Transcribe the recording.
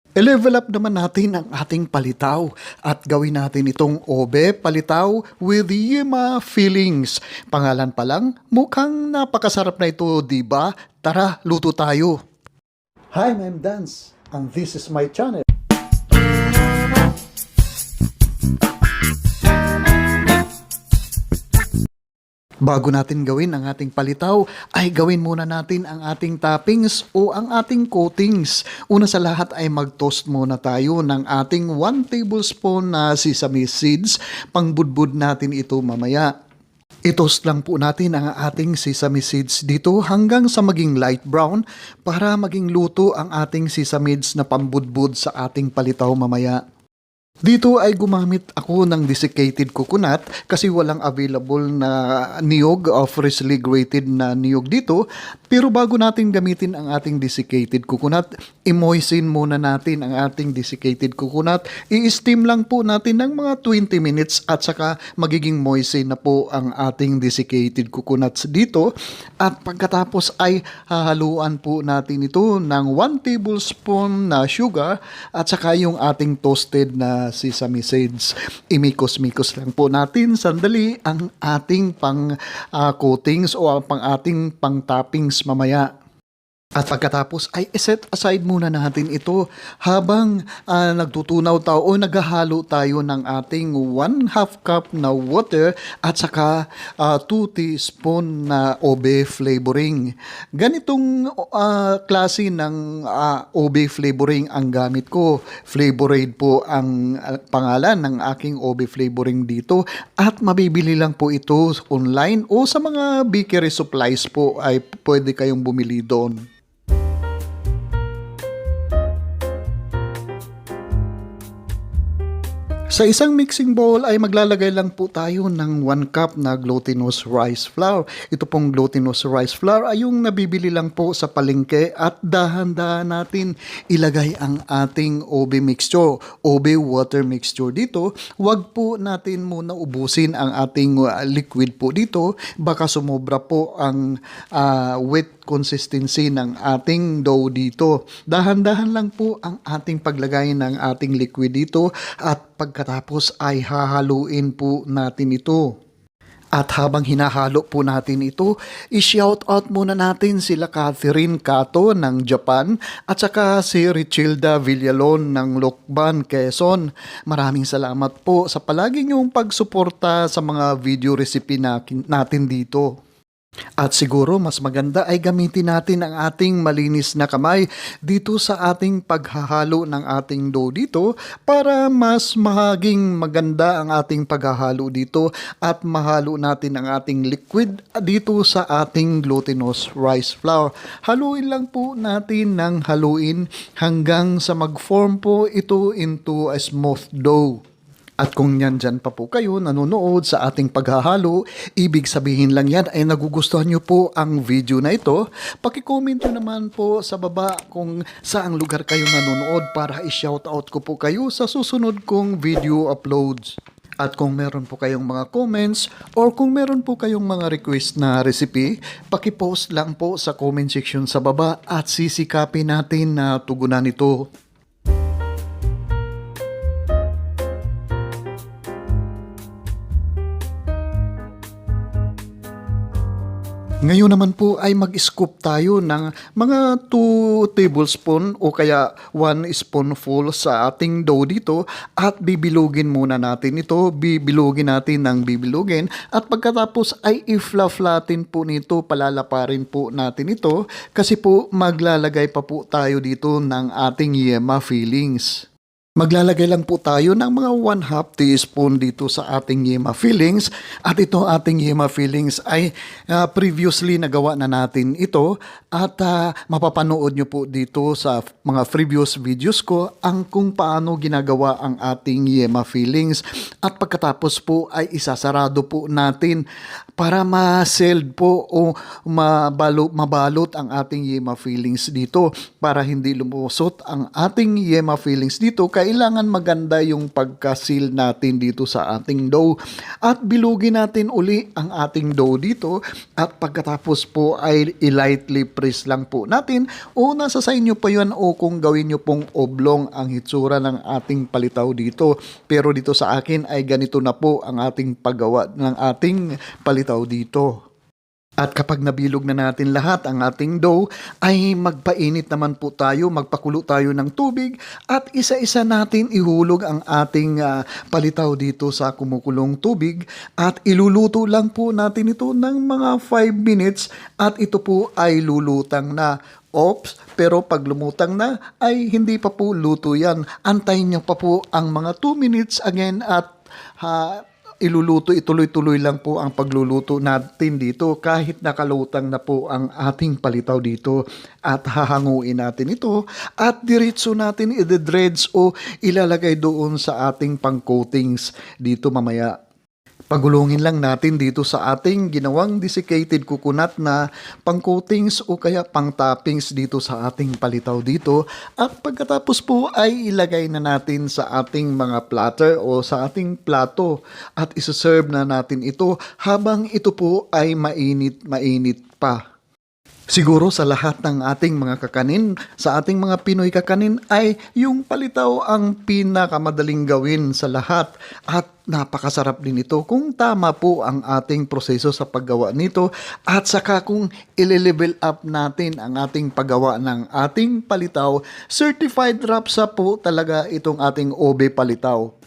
I-level up naman natin ang ating palitaw at gawin natin itong obe palitaw with Yema fillings. Pangalan pa lang, mukhang napakasarap na ito, di ba? Tara, luto tayo. Hi, I'm Dance, and this is my channel. Bago natin gawin ang ating palitaw, ay gawin muna natin ang ating toppings o ang ating coatings. Una sa lahat ay mag-toast muna tayo ng ating 1 tablespoon na sesame seeds. Pangbudbud natin ito mamaya. I-toast lang po natin ang ating sesame seeds dito hanggang sa maging light brown para maging luto ang ating sesame seeds na pambudbud sa ating palitaw mamaya. Dito ay gumamit ako ng desiccated coconut kasi walang available na niyog o freshly grated na niyog dito. Pero bago natin gamitin ang ating desiccated coconut, i-moisten muna natin ang ating desiccated coconut. I-steam lang po natin ng mga 20 minutes at saka magiging moisten na po ang ating desiccated coconuts dito. At pagkatapos ay hahaluan po natin ito ng 1 tablespoon na sugar at saka yung ating toasted na sesame seeds. Imikos-mikos lang po natin sandali ang ating pang coatings o ang ating pang toppings mamaya. At pagkatapos ay set aside muna natin ito habang nagtutunaw tayo o naghahalo tayo ng ating 1/2 cup na water at saka 2 teaspoon na obe flavoring. Ganitong klase ng obe flavoring ang gamit ko. Flavorade po ang pangalan ng aking obe flavoring dito at mabibili lang po ito online o sa mga bakery supplies po ay pwede kayong bumili doon. Sa isang mixing bowl ay maglalagay lang po tayo ng 1 cup na glutinous rice flour. Ito pong glutinous rice flour ay yung nabibili lang po sa palengke at dahan-dahan natin ilagay ang ating obe mixture, obe water mixture dito. Huwag po natin muna ubusin ang ating liquid po dito. Baka sumobra po ang wet consistency ng ating dough dito. Dahan-dahan lang po ang ating paglagay ng ating liquid dito at pagkatapos ay hahaluin po natin ito. At habang hinahalo po natin ito, i-shout out muna natin sila Catherine Cato ng Japan at saka si Richilda Villalon ng Lokban, Quezon. Maraming salamat po sa palagi niyong pagsuporta sa mga video recipe natin dito. At siguro mas maganda ay gamitin natin ang ating malinis na kamay dito sa ating paghahalo ng ating dough dito para mas maging maganda ang ating paghahalo dito at mahalo natin ang ating liquid dito sa ating glutinous rice flour. Haluin lang po natin ng haluin hanggang sa mag-form po ito into a smooth dough. At kung nandyan pa po kayo nanonood sa ating paghahalo, ibig sabihin lang yan ay nagugustuhan nyo po ang video na ito. Paki-comment nyo naman po sa baba kung saang lugar kayo nanonood para i-shoutout ko po kayo sa susunod kong video uploads. At kung meron po kayong mga comments or kung meron po kayong mga request na recipe, paki-post lang po sa comment section sa baba at sisikapin natin na tugunan ito. Ngayon naman po ay mag-scoop tayo ng mga 2 tablespoon o kaya 1 spoonful sa ating dough dito at bibilugin muna natin ito. Bibilugin natin ng bibilugin at pagkatapos ay i-flufflatin po nito, palalaparin po natin ito kasi po maglalagay pa po tayo dito ng ating yema fillings. Maglalagay lang po tayo ng mga 1/2 teaspoon dito sa ating yema fillings at ito ating yema fillings ay previously nagawa na natin ito at mapapanood nyo po dito sa mga previous videos ko ang kung paano ginagawa ang ating yema fillings at pagkatapos po ay isasarado po natin para ma-sealed po o mabalot ang ating yema fillings dito para hindi lumusot ang ating yema fillings dito kailangan maganda yung pagka-seal natin dito sa ating dough. At bilugin natin uli ang ating dough dito at pagkatapos po ay i-lightly press lang po natin o nasa sa inyo pa yun o kung gawin nyo pong oblong ang hitsura ng ating palitaw dito. Pero dito sa akin ay ganito na po ang ating paggawa ng ating palitaw dito. At kapag nabilog na natin lahat ang ating dough, ay magpainit naman po tayo, magpakulo tayo ng tubig at isa-isa natin ihulog ang ating palitaw dito sa kumukulong tubig at iluluto lang po natin ito ng mga 5 minutes at ito po ay lulutang na. Oops, pero pag lumutang na ay hindi pa po luto yan. Antayin nyo pa po ang mga 2 minutes again at iluluto, ituloy-tuloy lang po ang pagluluto natin dito kahit nakalutang na po ang ating palitaw dito at hahanguin natin ito at diretso natin i-dredge o ilalagay doon sa ating pang-coatings dito mamaya. Pagulungin lang natin dito sa ating ginawang desiccated coconut na pang-coatings o kaya pang-toppings dito sa ating palitaw dito. At pagkatapos po ay ilagay na natin sa ating mga platter o sa ating plato at isa-serve na natin ito habang ito po ay mainit pa. Siguro sa lahat ng ating mga kakanin, sa ating mga Pinoy kakanin ay yung palitaw ang pinakamadaling gawin sa lahat at napakasarap din ito kung tama po ang ating proseso sa paggawa nito at saka kung i-level up natin ang ating paggawa ng ating palitaw, certified rapsa po talaga itong ating Obe palitaw.